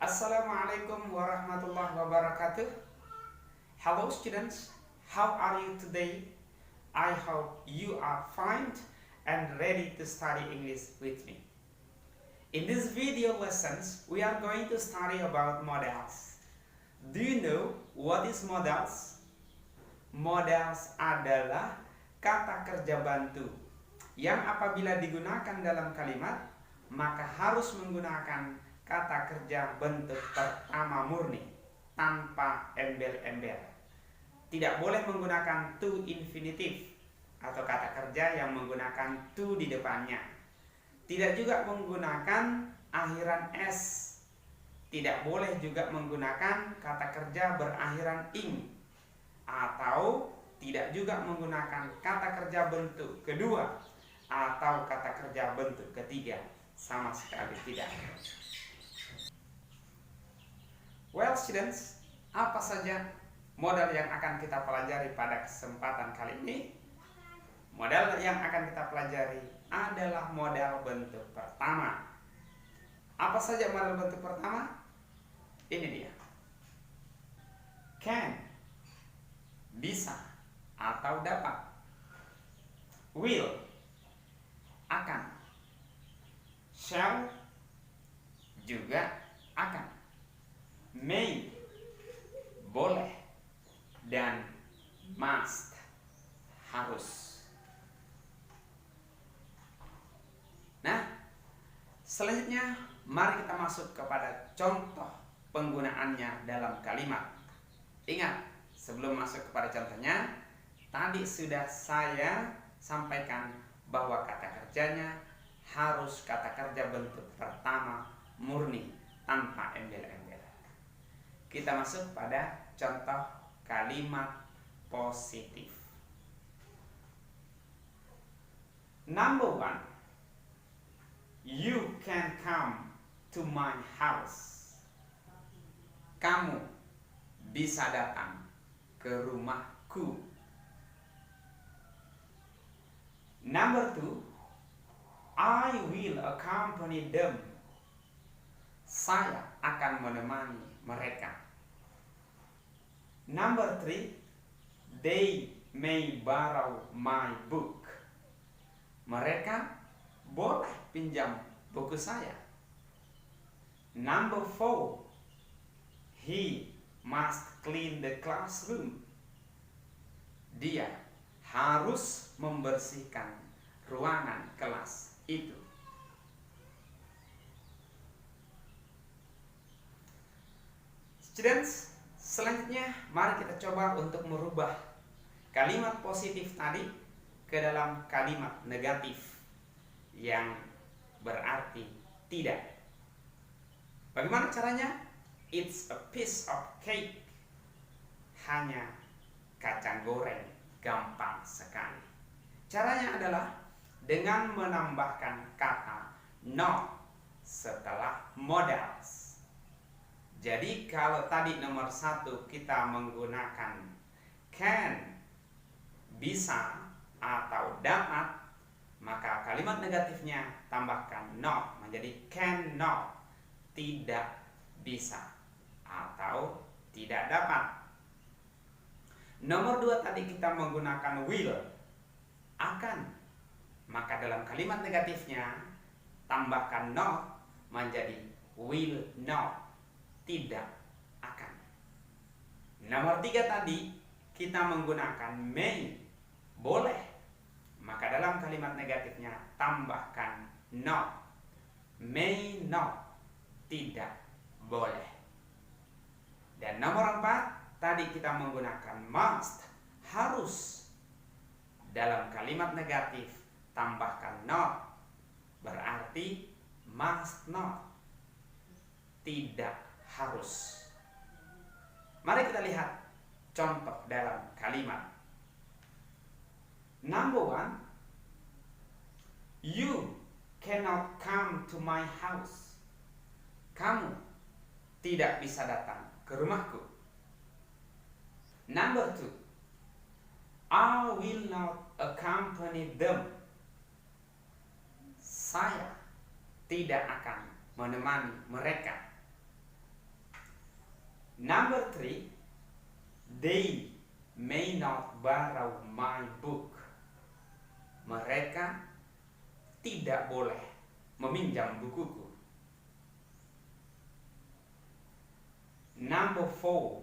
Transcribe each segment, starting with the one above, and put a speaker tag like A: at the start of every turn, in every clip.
A: Assalamualaikum warahmatullahi wabarakatuh. Hello students, how are you today? I hope you are fine and ready to study English with me. In this video lessons, we are going to study about modals. Do you know what is modals? Modals adalah kata kerja bantu yang apabila digunakan dalam kalimat maka harus menggunakan kata kerja bentuk pertama murni tanpa embel-embel. Tidak boleh menggunakan to infinitive atau kata kerja yang menggunakan to di depannya. Tidak juga menggunakan akhiran s. Tidak boleh juga menggunakan kata kerja berakhiran ing. Atau tidak juga menggunakan kata kerja bentuk kedua atau kata kerja bentuk ketiga. Sama sekali tidak. Well students, apa saja modal yang akan kita pelajari pada kesempatan kali ini? Modal yang akan kita pelajari adalah modal bentuk pertama. Apa saja modal bentuk pertama? Ini dia. Can, bisa atau dapat. Will, akan. Shall, juga akan. May, boleh. Dan must, harus. Nah, selanjutnya mari kita masuk kepada contoh penggunaannya dalam kalimat. Ingat, sebelum masuk kepada contohnya, tadi sudah saya sampaikan bahwa kata kerjanya harus kata kerja bentuk pertama murni tanpa embel-embel. Kita masuk pada contoh kalimat positif. Number 1. You can come to my house. Kamu bisa datang ke rumahku. Number 2. I will accompany them. Saya akan menemani mereka. Number 3. They may borrow my book. Mereka boleh pinjam buku saya. Number 4. He must clean the classroom. Dia harus membersihkan ruangan kelas itu. Students, selanjutnya mari kita coba untuk merubah kalimat positif tadi ke dalam kalimat negatif yang berarti tidak. Bagaimana caranya? It's a piece of cake. Hanya kacang goreng, gampang sekali. Caranya adalah dengan menambahkan kata not setelah modals. Jadi kalau tadi nomor 1 kita menggunakan can, bisa atau dapat, maka kalimat negatifnya tambahkan not menjadi cannot, tidak bisa atau tidak dapat. Nomor 2 tadi kita menggunakan will, akan, maka dalam kalimat negatifnya tambahkan not menjadi will not, tidak akan. Nomor 3 tadi kita menggunakan may, boleh, maka dalam kalimat negatifnya tambahkan not, may not, tidak boleh. Dan nomor 4 tadi kita menggunakan must, harus. Dalam kalimat negatif tambahkan not, berarti must not, tidak harus. Mari kita lihat contoh dalam kalimat. Number 1. You cannot come to my house. Kamu tidak bisa datang ke rumahku. Number 2. I will not accompany them. Saya tidak akan menemani mereka. Number 3, they may not borrow my book. Mereka tidak boleh meminjam bukuku. Number 4,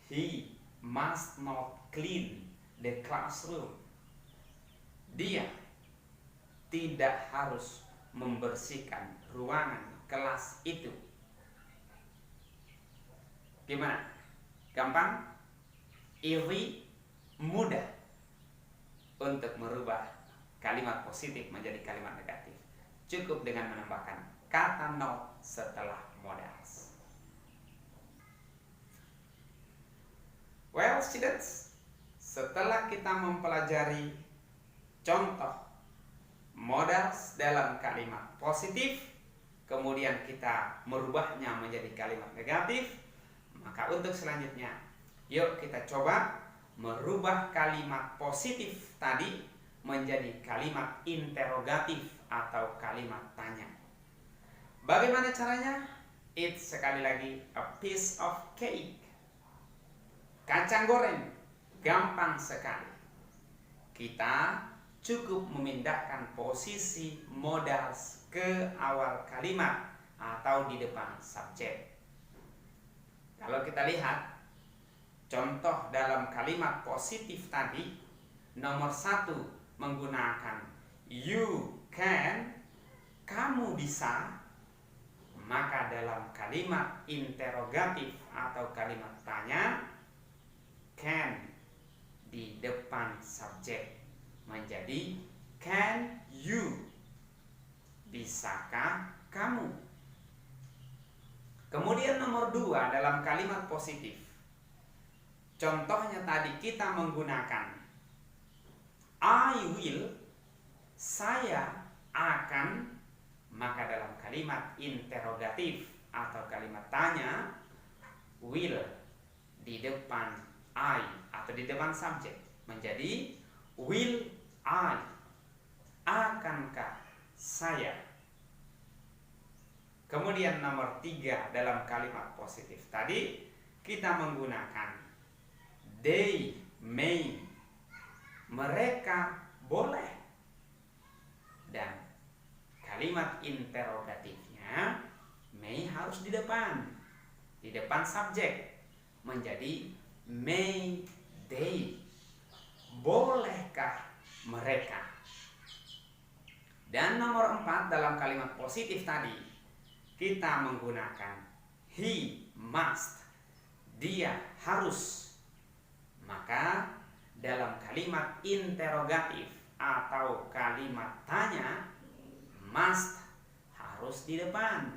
A: he must not clean the classroom. Dia tidak harus membersihkan ruangan kelas itu. Gimana? Gampang? Easy? Mudah untuk merubah kalimat positif menjadi kalimat negatif. Cukup dengan menambahkan kata not setelah modals. Well, students, setelah kita mempelajari contoh modals dalam kalimat positif, kemudian kita merubahnya menjadi kalimat negatif, maka untuk selanjutnya, yuk kita coba merubah kalimat positif tadi menjadi kalimat interrogatif atau kalimat tanya. Bagaimana caranya? It's sekali lagi a piece of cake. Kacang goreng, gampang sekali. Kita cukup memindahkan posisi modals ke awal kalimat atau di depan subjek. Kalau kita lihat contoh dalam kalimat positif tadi, nomor 1 menggunakan you can, kamu bisa. Maka dalam kalimat interrogatif atau kalimat tanya, can di depan subjek menjadi can you, bisakah kamu. Kemudian nomor 2 dalam kalimat positif, contohnya tadi kita menggunakan I will, saya akan. Maka dalam kalimat interrogatif atau kalimat tanya, will di depan I atau di depan subjek menjadi will I, akankah saya. Kemudian nomor 3 dalam kalimat positif tadi kita menggunakan they may, mereka boleh. Dan kalimat interrogatifnya may harus di depan subjek menjadi may they, bolehkah mereka. Dan nomor 4 dalam kalimat positif tadi kita menggunakan he must, dia harus. Maka dalam kalimat interrogatif atau kalimat tanya, must harus di depan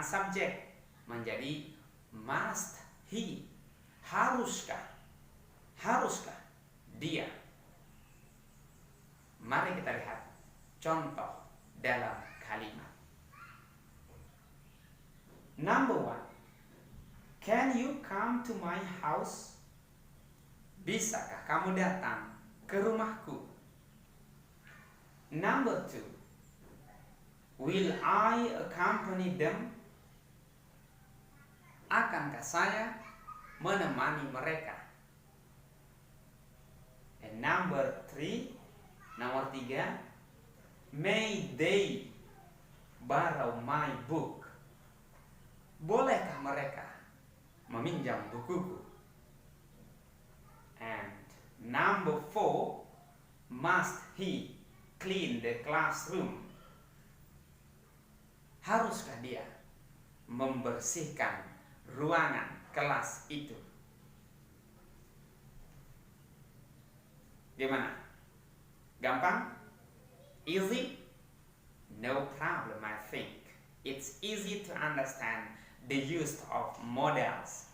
A: subjek menjadi must he, haruskah dia. Mari kita lihat contoh dalam kalimat. Number 1, can you come to my house? Bisakah kamu datang ke rumahku? Number 2, will I accompany them? Akankah saya menemani mereka? And number 3, nomor 3, may they borrow my book? Bolehkah mereka meminjam bukuku? And number 4, must he clean the classroom? Haruskah dia membersihkan ruangan kelas itu? Gimana? Gampang? Easy? No problem, I think. It's easy to understand the use of modals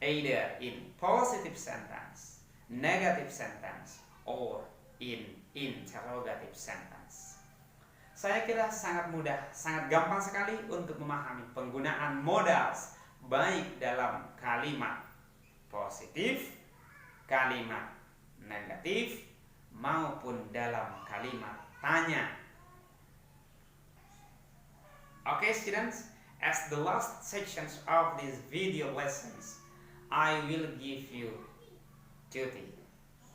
A: either in positive sentence, negative sentence, or in interrogative sentence. Saya kira sangat mudah, sangat gampang sekali untuk memahami penggunaan modals baik dalam kalimat positif, kalimat negatif, maupun dalam kalimat tanya. Okay, students, as the last sections of these video lessons, I will give you duty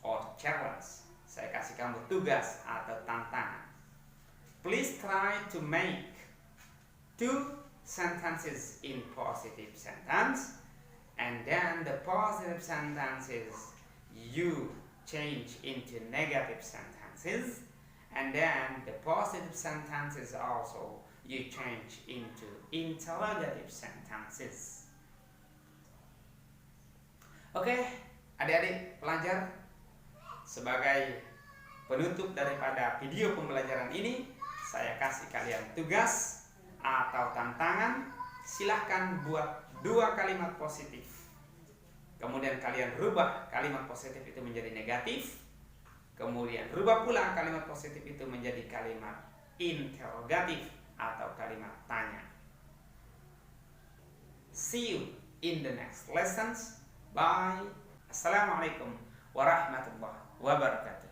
A: or challenge. Saya kasih kamu tugas atau tantangan. Please try to make 2 sentences in positive sentence, and then the positive sentences you change into negative sentences, and then the positive sentences also you change into interrogative sentences. Oke, adik-adik pelajar, sebagai penutup daripada video pembelajaran ini, saya kasih kalian tugas atau tantangan. Silahkan buat 2 kalimat positif, kemudian kalian rubah kalimat positif itu menjadi negatif, kemudian rubah pula kalimat positif itu menjadi kalimat interrogatif atau kalimat tanya. See you in the next lessons. Bye. Assalamualaikum warahmatullahi wabarakatuh.